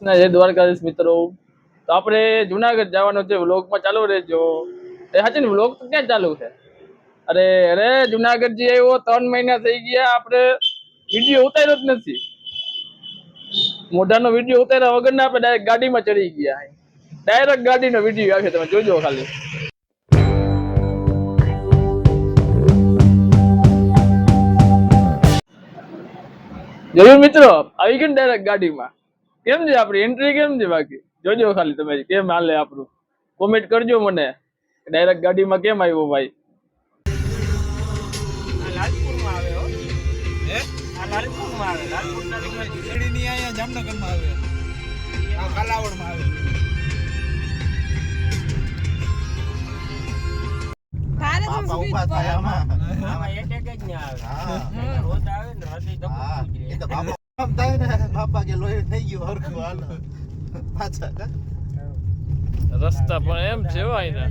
કૃષ્ણ, જય દ્વારકાધીશ મિત્રો. તો આપણે જુનાગઢ જવાનો છે, વ્લોગમાં ચાલુ રહેજો. એ સાચે ને, વ્લોગ તો ક્યાં ચાલુ છે? અરે અરે જુનાગઢ જે આવ્યો 3 મહિના થઈ ગયા, આપણે વિડીયો ઉતાર્યો જ નથી. મોઢાનો વિડીયો ઉતાર્યા વગર આપણે ડાયરેક્ટ ગાડીમાં ચડી ગયા. ડાયરેક્ટ ગાડીનો વિડીયો આવે, તમે જોજો ખાલી. જોયું મિત્રો, આવી ગયું ડાયરેક્ટ ગાડીમાં. કેમ છે આપણી એન્ટ્રી? કેમ છે બાકી જોજો ખાલી તમે, કેમ હાલે આપણું. કોમેન્ટ કરજો મને, ડાયરેક્ટ ગાડીમાં કેમ આવ્યો ભાઈ. લાલપુરમાં આવે હો. હે આ લાલપુરમાં આવે. લાલપુરના ની આયા જામનગરમાં આવે. આ કાલાવડમાં આવે. બાપા ઉભા થાય આમાં એટેક જ ને આવે. હા રોજ આવે ને હૃદય ધબકતું જ રહે. એ તો બાપા આમ થાય ને, બાપા કે લોહી થઈ ગયું હરખું હાલો પાછા કા રસ્તા પણ એમ છે ભાઈ ને.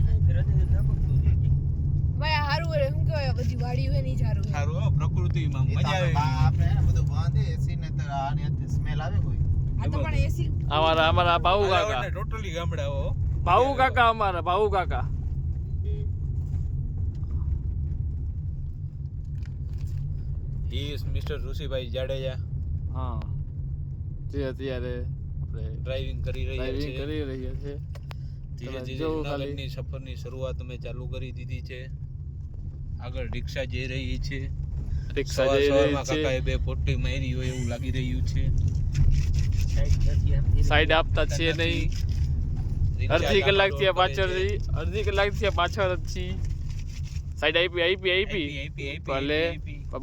ભાઈ હારું રે, હું કહેવાય બધી વાડી હોય ની જારું સારું હો, પ્રકૃતિમાં મજા આવે. આપણે એને બધું બાંધે એસી ને તો આની સ્મેલ આવે કોઈ. આ તો પણ એસી અમારા ભાઉ કાકા, ટોટલી ગામડા હો. ભાઉ કાકા, અમારા ભાઉ કાકા. He is mister ઋષિભાઈ Jadeja. હા, જે અત્યારે આપણે ડ્રાઇવિંગ કરી રહ્યા ડ્રાઇવિંગ છે. કરી રહ્યા છે. ધીરે ધીરે જો જૂનાગઢની સફરની શરૂઆત અમે ચાલુ કરી દીધી છે. આગળ રિક્ષા જઈ રહી છે. રિક્ષા જઈ રહી સવારમાં છે. કાકાએ બે પોટી મારી હોય એવું લાગી રહ્યું છે. સાઈડ આપતા છે નહીં. અડધી કલાક થી પાછળ રહી, અડધી કલાક થી પાછળ જ છી. સાઈડ આપી ભલે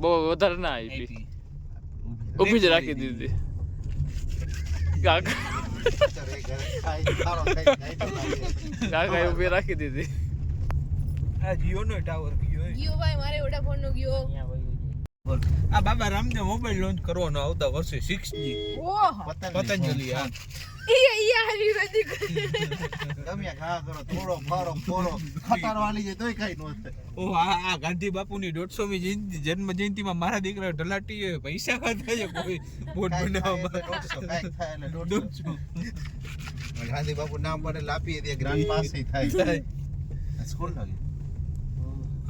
બહુ વધારે ના આપી, ઊભી જ રાખી દીધી. કાકા ઊભી રાખી દીધી. આ જીઓ નો ટાવર ગયો. ગયો ભાઈ, મારે વોડાફોન નો ગયો. આ બાબા રામદેવ મોબાઈલ લોન્ચ કરવાનો આવતા વર્ષે 6G ઓહો, પતંજલિ. હા ઈ હારી બધી ગમ્યા ખા કરો થોડો ફારો ફોરો ખટાર વાલી જાય તોય કઈ નો થાય. ઓ આ ગાંધી બાપુની 150મી જન્મ જયંતિમાં મારા દીકરા ઢલાટી પૈસા ખાતા છે કોઈ બોટ બનાવવામાં. 150 કાંઈક થાય એટલે 150. ગાંધી બાપુ નામ પડે લાપીએ દે ગ્રાન્ડ પાસ થાય સ્કૂલ લાગે.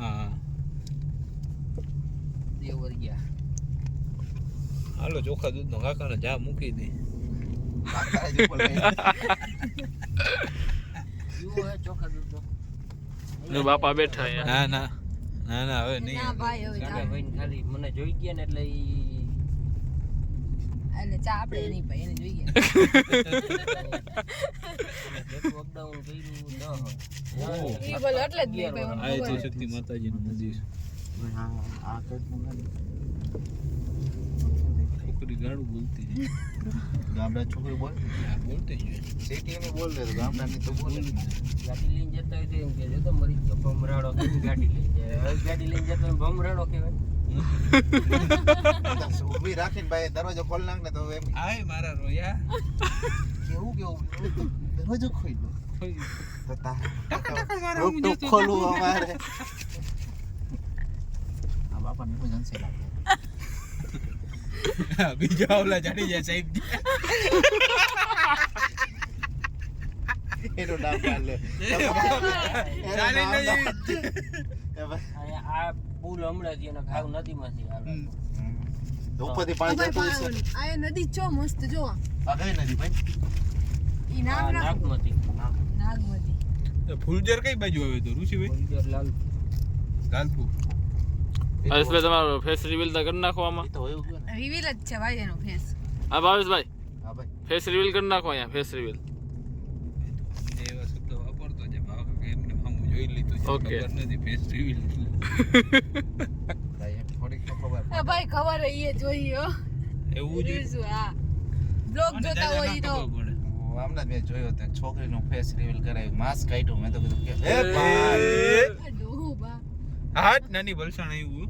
હા દેવર ગયા. હાલો ચોખા દૂધનો કાકાને જા મૂકી દે. કાકા જ ઉપર લઈ. યુ હે ચોખા દૂધ ને બાપા બેઠા અહીંયા. ના ના ના હવે નહીં. ના ભાઈ હવે કાકા ભાઈ ખાલી મને જોઈ ગયા ને એટલે ઈ એટલે ચા આપણે નહીં ભાઈ એને જોઈએ. અપડાઉન કર્યું ઈ બોલ એટલે જ નહીં ભાઈ આ તો શક્તિ માતાજીનું મંદિર. આ કઈક છોકરી ગાડું બોલતી છે. ગામડા છોકરી બોલ બોલતી જ હોય. સિટી માં બોલ દે ગામડાની તો બોલે. ગાડી લઈને જતા હોય તો એમ કે જો તો મરી ગયો ભમરાડો કેવી ગાડી લઈને જાય. હવે ગાડી લઈને જતો હોય ભમરાડો કહેવાય. ઊભી રાખીને ભાઈ દરવાજો ખોલ નાખ ને તો એમ આય મારા રોયા. કેવું દરવાજો ખોઈ દો તો મારા રોક ટોક ખોલું અમારે. આ બાપા ને કોઈ જનસે લાગે બીજા ઓલા ચડી જાય સાહેબ. એનો નામ કાઢ લે. આ પુલ હમણાં જ એનો ઘાવ નદીમાંથી આવે. ઉપરથી પાણી જતું હશે. આ નદી ચો મસ્ત જો. આ કઈ નથી ભાઈ. ઈ નામ નાગમતી. નાગમતી. ફૂલજર કઈ બાજુ આવે તો ઋષિભાઈ? ફૂલજર લાલપુર. એટલે તમારો ફેસ રિવીલ તો કરી નાખો આમાં. એ તો હોય ગયું ને. રિવીલ જ છે ભાઈ એનો ફેસ. હા ભાવેશભાઈ, હા ભાઈ. ફેસ રિવીલ કરી નાખો અહીંયા. Face reveal. એવા શબ્દ વાપરતો છે ભાવ કે એમને સામું જોઈ લીધું છે. Okay. ખબર નથી ફેસ રિવીલ. ભાઈ એમ થોડીક તો ખબર. એ ભાઈ ખબર હે ઈ જોઈ હો. એવું જ શું આ બ્લોગ જોતા હોય ઈ તો હમણાં મેં જોયો તો છોકરીનું ફેસ રિવીલ કરાયું, માસ્ક કાઢ્યું. મેં તો કીધું કે હે ભાઈ ડોબા હાટ નાની બલસાણ આવ્યું.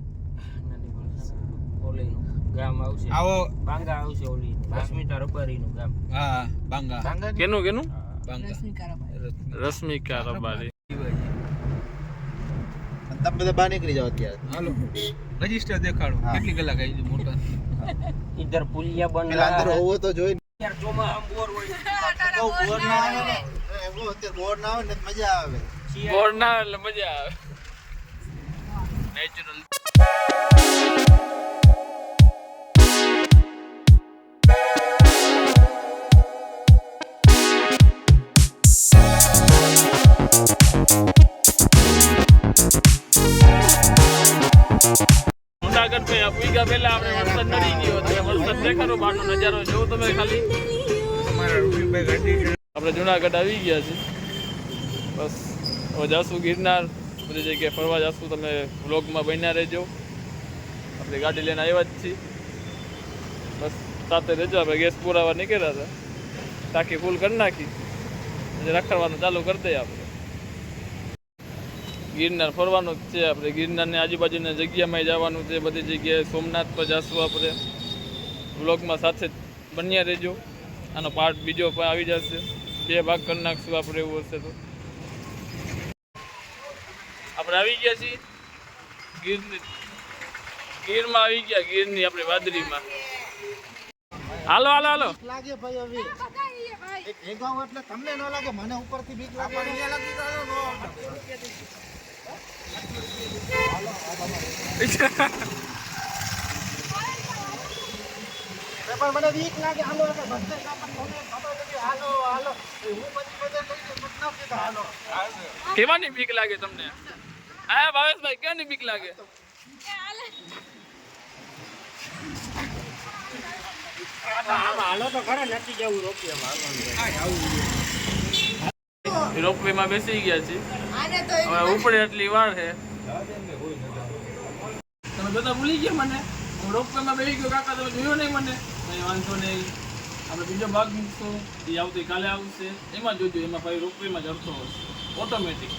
ઓલીનું ગામ આવશે. આવો બાંગા આવશે ઓલી રશ્મિકા રબારીનું ગામ. હા બાંગા. સાંગા કેનું બાંગા રશ્મિકા રબારી. રશ્મિકા રબારી. તમે બધા બહાર નીકળી જાવ અત્યારે. હાલો રજીસ્ટર દેખાડો. હા. કેટલી કલાક આવી છે મોટર? ઇધર પુલિયા બન પેલા અંદર હોવો તો જોઈ યાર ચોમાસામાં બોર હોય બહુ બોર ના આવે ને એવો અત્યારે બોર ના આવે ને તો મજા આવે બોર ના એટલે મજા આવે નેચરલ જુનાગઢ ભાઈ આ પૂગા પહેલા આપણે વરસાદ નડી ગયો હતો વરસાદ દેખાડો બહારનો નજારો જોવો તમે ખાલી આપણે જુનાગઢ આવી ગયા છીએ બસ હવે જાશું ગિરનાર બધી જગ્યાએ ફરવા જાશું તમે વ્લોગમાં બન્યા રહેજો આપણે ગાડી લઈને આવ્યા જ છીએ બસ સાથે રહેજો આપણે ગેસ પુરાવા નીકળ્યા હતા ટાંકી ફૂલ કરી નાખી પછી રખડવાનું ચાલુ કરી દઈએ આપણે ગિરનાર ફરવાનું જ છે આપણે ગિરનારની આજુબાજુની જગ્યામાં જવાનું છે બધી જગ્યાએ સોમનાથ પર જશું આપણે વ્લોગમાં સાથે બન્યા રહેજો આનો પાર્ટ બીજો પણ આવી જશે 2 ભાગ કરી નાખશું આપણે એવું હશે તો આપણે આવી ગયા છીએ ગીરમાં આવી ગયા ગીરની આપણે વાદળીમાં હાલો હાલો હાલો લાગે ભાઈ હવે એક ભેગા હોય એટલે તમને ન લાગે મને ઉપરથી બીક લાગે પણ મને બીક લાગે હાલો એટલે બધે ખબર નથી હાલો હાલો હું પછી બધે લઈ જઉં મતલબ કે હાલો કેવાની બીક લાગે તમને હા ભાવેશભાઈ કેવાની બીક લાગે હાલો તો ખરા નથી જવું રોપવેમાં બેસી ગયા છીએ હવે ઉપડે એટલી વાર છે તમે બધા ભૂલી ગયા મને હું રોપવેમાં બેસી ગયો કાકા તમે જોયો નહીં મને કંઈ વાંધો નહીં આપણે બીજો ભાગ મૂકશો એ આવતી કાલે આવશે એમાં જોજો એમાં ભાઈ રોપવેમાં ચડતો હશે ઓટોમેટિક